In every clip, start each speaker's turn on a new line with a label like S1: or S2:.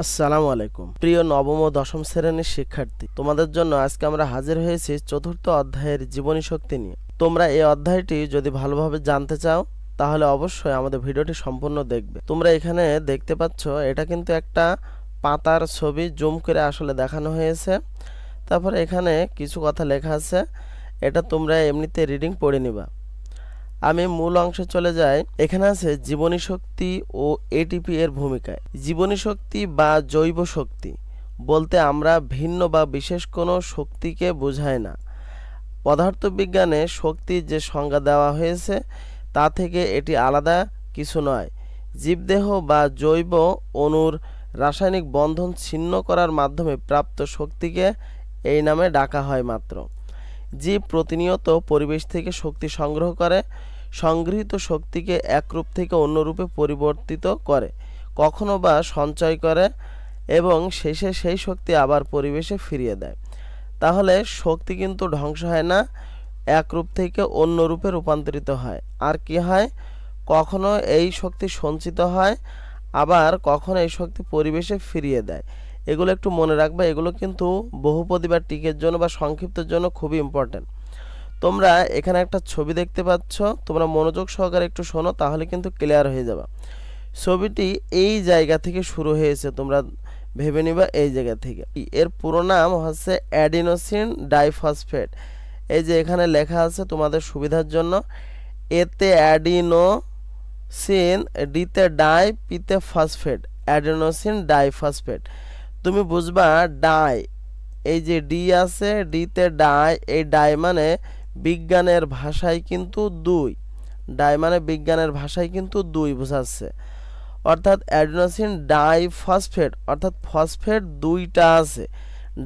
S1: আসসালামু আলাইকুম প্রিয় নবম ও দশম শ্রেণীর শিক্ষার্থী, তোমাদের জন্য আজকে আমরা হাজির হয়েছি চতুর্থ অধ্যায়ের জীবনী শক্তি নিয়ে। তোমরা এই অধ্যায়টি যদি ভালোভাবে জানতে চাও তাহলে অবশ্যই আমাদের ভিডিওটি সম্পূর্ণ দেখবে। তোমরা এখানে দেখতে পাচ্ছ এটা কিন্তু একটা পাতার ছবি, জুম করে আসলে দেখানো হয়েছে। তারপরে এখানে কিছু কথা লেখা আছে, এটা তোমরা এমনিতে রিডিং পড়ে নিবা। আমি মূল অংশে চলে যাই। এখানে আছে জীবনী শক্তি ও এটিপি এর ভূমিকায়। জীবনী শক্তি বা জৈব শক্তি বলতে আমরা ভিন্ন বা বিশেষ কোনো শক্তিকে বোঝাই না। পদার্থবিজ্ঞানে শক্তির যে সংজ্ঞা দেওয়া হয়েছে তা থেকে এটি আলাদা কিছু নয়। জীবদেহ বা জৈব অণুর রাসায়নিক বন্ধন ছিন্ন করার মাধ্যমে প্রাপ্ত শক্তিকে এই নামে ডাকা হয় মাত্র। জীব প্রতিনিয়ত পরিবেশ থেকে শক্তি সংগ্রহ করে, সংগৃহীত শক্তিকে এক রূপ থেকে অন্য রূপে পরিবর্তিত করে, কখনো বা সঞ্চয় করে এবং শেষে সেই শক্তি আবার পরিবেশে ফিরিয়ে দেয়। তাহলে শক্তি কিন্তু ধ্বংস হয় না, এক রূপ থেকে অন্য রূপে রূপান্তরিত হয়। আর কি হয়, কখনো এই শক্তি সঞ্চিত হয়, আবার কখনো এই শক্তি পরিবেশে ফিরিয়ে দেয়। এগুলো একটু মনে রাখবে, এগুলো কিন্তু বহুপদী বা টিকের জন্য বা সংক্ষিপ্তের জন্য খুবই ইম্পর্টেন্ট। তোমরা এখানে একটা ছবি দেখতে পাচ্ছ, তোমরা মনোযোগ সহকারে একটু শোনো, তাহলে কিন্তু ক্লিয়ার হয়ে যাবে। ছবিটি এই জায়গা থেকে শুরু হয়েছে, তোমরা ভেবে নিবা এই জায়গা থেকে। এর পুরো নাম হচ্ছে অ্যাডিনোসিন ডাইফসফেট। এই যে এখানে লেখা আছে তোমাদের সুবিধার জন্য, এতে অ্যাডিনোসিন, ডিতে ডাই, পিতে ফসফেট, অ্যাডিনোসিন ডাইফসফেট। তুমি বুঝবা ডাই, এই যে ডি আছে, ডিতে ডাই, এই ডাই মানে বিজ্ঞানের ভাষায় কিন্তু দুই। ডাই মানে বিজ্ঞানের ভাষায় কিন্তু দুই বোঝাচ্ছে, অর্থাৎ অ্যাডিনোসিন ডাইফসফেট, অর্থাৎ ফসফেট দুইটা আছে।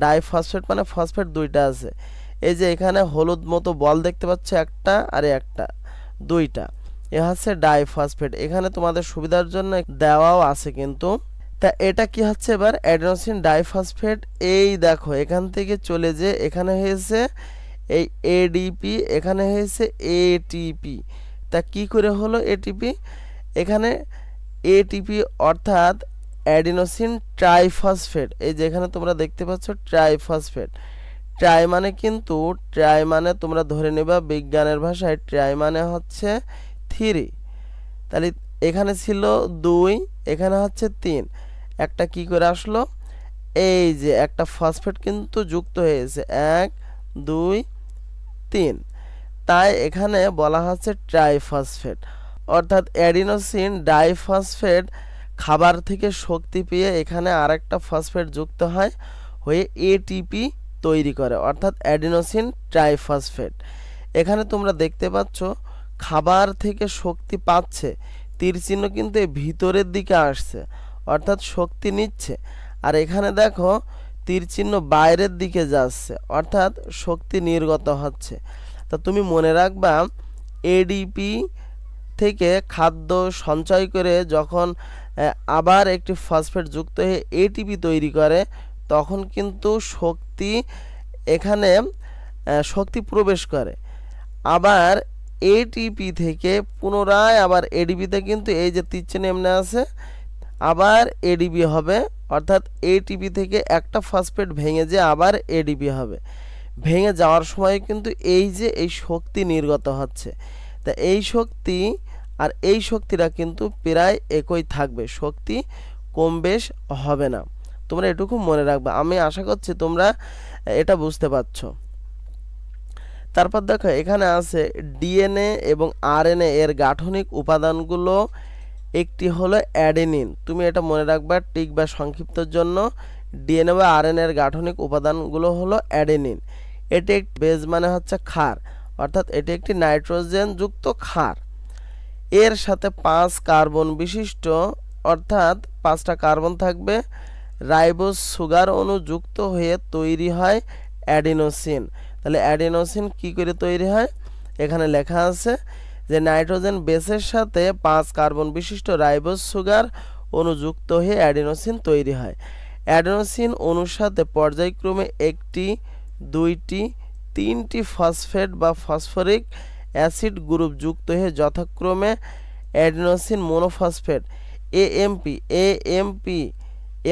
S1: ডাইফসফেট মানে ফসফেট দুইটা আছে। এই যে এখানে হলুদ মতো বল দেখতে পাচ্ছ, একটা আর একটা, দুইটা, এ হচ্ছে ডাইফসফেট। এখানে তোমাদের সুবিধার জন্য দেওয়াও আছে কিন্তু। তা এটা কি হচ্ছে এবার অ্যাডিনোসিন ডাইফসফেট। এই দেখো এখান থেকে চলে যে এখানে হয়েছে এই এডিপি, এখানে হয়েছে এটিপি। তা কি করে হলো এটিপি? এখানে এটিপি অর্থাৎ অ্যাডিনোসিন ট্রাইফসফেট। এই যে এখানে তোমরা দেখতে পাচ্ছ ট্রাইফসফেট। ট্রাই মানে কিন্তু, ট্রাই মানে তোমরা ধরে নেবা বিজ্ঞানের ভাষায় ট্রাই মানে হচ্ছে 3। তাহলে এখানে ছিল 2, এখানে হচ্ছে 3, একটা কি করে আসলো, এই যে একটা ফসফেট কিন্তু যুক্ত হয়েছে, 1 2 3, তাই এখানে বলা হচ্ছে ট্রাইফসফেট। অর্থাৎ অ্যাডিনোসিন ডাইফসফেট খাবার থেকে শক্তি পেয়ে এখানে আরেকটা ফসফেট যুক্ত হয়, হয়ে এটিপি তৈরি করে, অর্থাৎ অ্যাডিনোসিন ট্রাইফসফেট। এখানে তোমরা দেখতে পাচ্ছ খাবার থেকে শক্তি পাচ্ছে, তীর চিহ্ন কিন্তু ভিতরের দিকে আসছে, অর্থাৎ শক্তি নিচ্ছে। আর এখানে দেখো তীর চিহ্ন বাইরের দিকে যাচ্ছে, অর্থাৎ শক্তি নির্গত হচ্ছে। তা তুমি মনে রাখবা এডিপি থেকে খাদ্য সঞ্চয় করে যখন আবার একটি ফসফেট যুক্ত হয়ে এটিপি তৈরি করে, তখন কিন্তু শক্তি এখানে শক্তি প্রবেশ করে। আবার এটিপি থেকে পুনরায় আবার এডিপিতে কিন্তু এই যে তীর চিহ্ন এমনি আছে, আবার এডিপি হবে, অর্থাৎ এটিপি থেকে একটা ফসফেট ভেঙে যে আবার এডিপি হবে। ভেঙে যাওয়ার সময় কিন্তু এই যে এই শক্তি নির্গত হচ্ছে। তা এই শক্তি আর এই শক্তিটা কিন্তু প্রায় একই থাকবে, শক্তি কম বেশ হবে না। তোমরা এটুকু মনে রাখবে, আমি আশা করছি তোমরা এটা বুঝতে পারছো। তারপর দেখো এখানে আছে ডিএনএ এবং আরএনএ এর গাঠনিক উপাদানগুলো। একটি হলো অ্যাডেনিন, তুমি এটা মনে রাখবা টিক বা সংক্ষিপ্তর জন্য। ডিএনএ বা আরএনএ এর গাঠনিক উপাদানগুলো হলো অ্যাডেনিন। এটি একটি বেজ মানে হচ্ছে ক্ষার, অর্থাৎ এটি একটি নাইট্রোজেন যুক্ত ক্ষার। এর সাথে 5 কার্বন বিশিষ্ট, অর্থাৎ 5টা কার্বন থাকবে, রাইবোজ সুগার অণু যুক্ত হয়ে তৈরি হয় অ্যাডিনোসিন। তাহলে অ্যাডিনোসিন কি করে তৈরি হয়, এখানে লেখা আছে যে নাইট্রোজেন বেসের সাথে 5 কার্বন বিশিষ্ট রাইবোজ সুগার অণু যুক্ত হয়ে অ্যাডিনোসিন তৈরি হয়। অ্যাডিনোসিন অণুর সাথে পর্যায়ক্রমে 1টি 2টি 3টি ফসফেট বা ফসফরিক অ্যাসিড গ্রুপ যুক্ত হয়ে যথাক্রমে অ্যাডিনোসিন মনোফসফেট AMP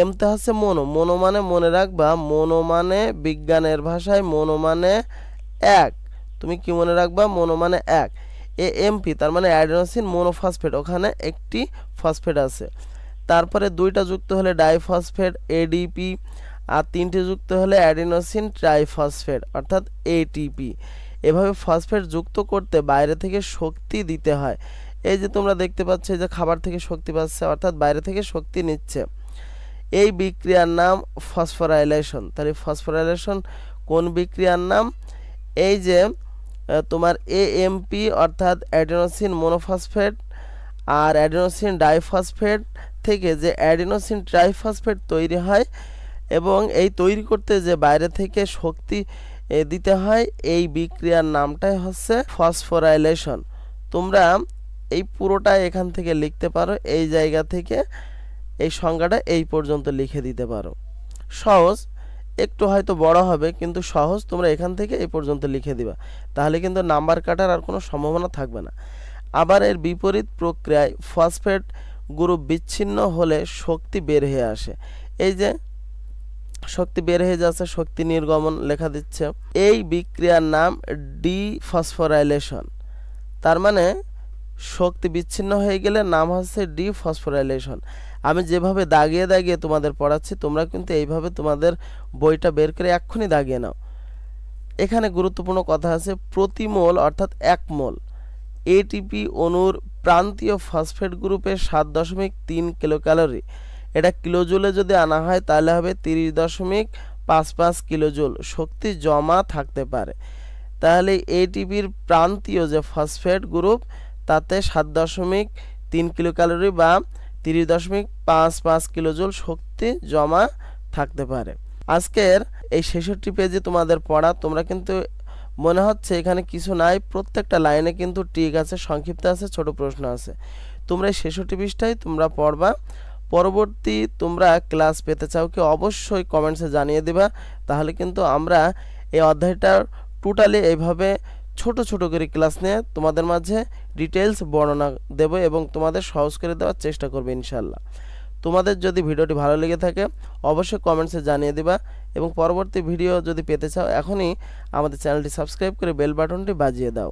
S1: এমতে হচ্ছে মনো, মনো মানে মনে রাখবা, মনো মানে বিজ্ঞানের ভাষায় মনো মানে এক। তুমি কি মনে রাখবা? মনো মানে এক। এএমপি তার মানে অ্যাডিনোসিন মোনোফসফেট, ওখানে একটি ফসফেট আছে। তারপরে দুইটা যুক্ত হলে ডাইফসফেট এডিপি, আর তিনটে যুক্ত হলে অ্যাডিনোসিন ট্রাইফসফেট অর্থাৎ এটিপি। এভাবে ফসফেট যুক্ত করতে বাইরে থেকে শক্তি দিতে হয়। এই যে তোমরা দেখতে পাচ্ছ যে খাবার থেকে শক্তি পাচ্ছে, অর্থাৎ বাইরে থেকে শক্তি নিচ্ছে। এই বিক্রিয়ার নাম ফসফোরাইলেশন। তাহলে ফসফোরাইলেশন কোন বিক্রিয়ার নাম? এই যে তোমার এএমপি অর্থাৎ অ্যাডিনোসিন মোনোফসফেট আর অ্যাডিনোসিন ডাইফসফেট থেকে যে অ্যাডিনোসিন ট্রাইফসফেট তৈরি হয়, এবং এই তৈরি করতে যে বাইরে থেকে শক্তি দিতে হয়, এই বিক্রিয়ার নামটাই হচ্ছে ফসফোরাইলেশন। তোমরা এই পুরোটাই এখান থেকে লিখতে পারো, এই জায়গা থেকে এই সংজ্ঞাটা এই পর্যন্ত লিখে দিতে পারো। সহজ, একটু হয়তো বড় হবে কিন্তু সহজ। তোমরা এখান থেকে এই পর্যন্ত লিখে দিবা, তাহলে কিন্তু নাম্বার কাটার আর কোনো সম্ভাবনা থাকবে না। আবার এর বিপরীত প্রক্রিয়ায় ফসফেট গ্রুপ বিচ্ছিন্ন হলে শক্তি বের হয়ে আসে। এই যে শক্তি বের হয়ে যাচ্ছে, শক্তি নির্গমন লেখা দিচ্ছে। এই বিক্রিয়ার নাম ডিফসফোরাইলেশন। তার মানে শক্তি বিচ্ছিন্ন হয়ে গেলে নাম হচ্ছে ডিফসফোরাইলেশন। আমি যেভাবে দাগিয়ে দাগিয়ে তোমাদের পড়াচ্ছি, তোমরা কিন্তু এইভাবে তোমাদের বইটা বের করে এক্ষুনি দাগিয়ে নাও। এখানে গুরুত্বপূর্ণ কথা আছে, প্রতি মোল অর্থাৎ 1 মোল এটিপি অণুর প্রান্তীয় ফসফেট গ্রুপে 7.3 কিলোক্যালোরি। এটা কিলোজুলে যদি আনা হয় তাহলে হবে 30.55 কিলোজুল শক্তি জমা থাকতে পারে। তাহলে এটিপির প্রান্তীয় যে ফসফেট গ্রুপ তাতে 7.3 কিলোক্যালোরি বা 30.55 কিলোজুল শক্তি জমা থাকতে পারে। আজকের এই 66 পেজে তোমাদের পড়া, তোমরা কিন্তু মনে হচ্ছে এখানে কিছু নাই, প্রত্যেকটা লাইনে কিন্তু ঠিক আছে, সংক্ষিপ্ত আছে, ছোট প্রশ্ন আছে। তোমরা এই 66 পৃষ্ঠায় তোমরা পড়বা। পরবর্তী তোমরা ক্লাস পেতে চাও কি অবশ্যই কমেন্টসে জানিয়ে দিবা, তাহলে কিন্তু আমরা এই অধ্যায়টা টোটালি এইভাবে ছোট ছোট করে ক্লাস নিয়ে তোমাদের মাঝে ডিটেলস বর্ণনা দেব এবং তোমাদের সহজ করে দেওয়ার চেষ্টা করবে ইনশাল্লাহ। তোমাদের যদি ভিডিওটি ভালো লেগে থাকে অবশ্যই কমেন্টসে জানিয়ে দিবা, এবং পরবর্তী ভিডিও যদি পেতে চাও এখনই আমাদের চ্যানেলটি সাবস্ক্রাইব করে বেল বাটনটি বাজিয়ে দাও।